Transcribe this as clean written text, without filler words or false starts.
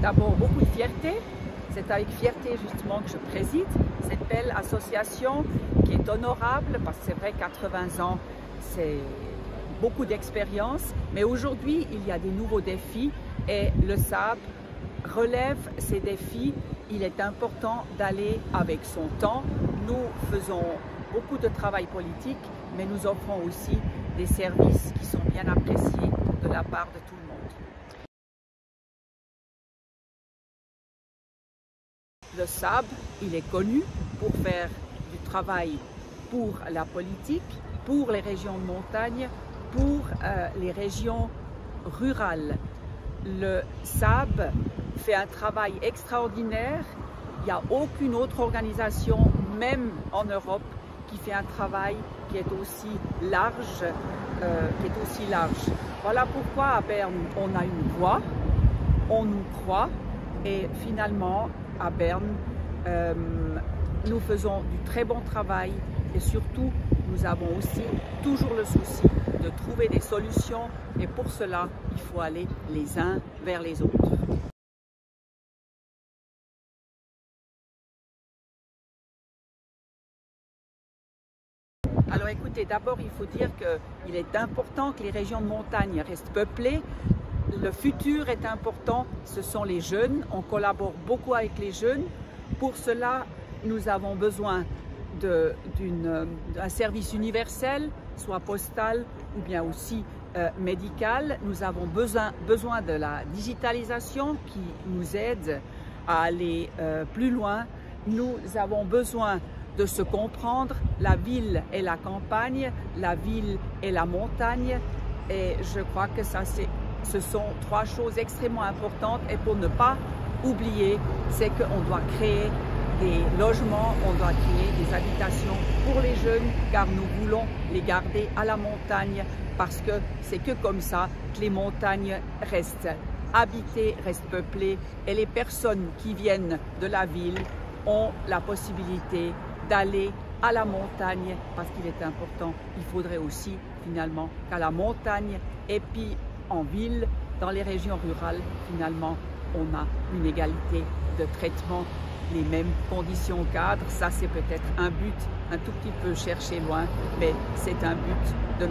d'abord beaucoup de fierté. C'est avec fierté justement que je préside cette belle association qui est honorable parce que c'est vrai 80 ans c'est beaucoup d'expérience, mais aujourd'hui il y a des nouveaux défis et le SAB relève ces défis. Il est important d'aller avec son temps. Nous faisons beaucoup de travail politique, mais nous offrons aussi des services qui sont bien appréciés de la part de tout le monde. Le SAB, il est connu pour faire du travail pour la politique, pour les régions de montagne, pour les régions rurales. Le SAB fait un travail extraordinaire. Il n'y a aucune autre organisation, même en Europe, qui fait un travail qui est aussi large. Voilà pourquoi à Berne, on a une voix, on nous croit et finalement, à Berne, nous faisons du très bon travail et surtout, nous avons aussi toujours le souci de trouver des solutions et pour cela, il faut aller les uns vers les autres. Alors écoutez, d'abord il faut dire qu'il est important que les régions de montagne restent peuplées. Le futur est important, ce sont les jeunes, on collabore beaucoup avec les jeunes. Pour cela, nous avons besoin d'un service universel, soit postal ou bien aussi médical. Nous avons besoin de la digitalisation qui nous aide à aller plus loin. Nous avons besoin de se comprendre, la ville et la campagne, la ville et la montagne. Et je crois que ce sont trois choses extrêmement importantes et pour ne pas oublier, c'est qu'on doit créer des logements, on doit créer des habitations pour les jeunes car nous voulons les garder à la montagne parce que c'est que comme ça que les montagnes restent habitées, restent peuplées et les personnes qui viennent de la ville ont la possibilité d'aller à la montagne parce qu'il est important. Il faudrait aussi finalement qu'à la montagne et puis en ville, dans les régions rurales, finalement, on a une égalité de traitement, les mêmes conditions cadres. Ça, c'est peut-être un but un tout petit peu cherché loin, mais c'est un but de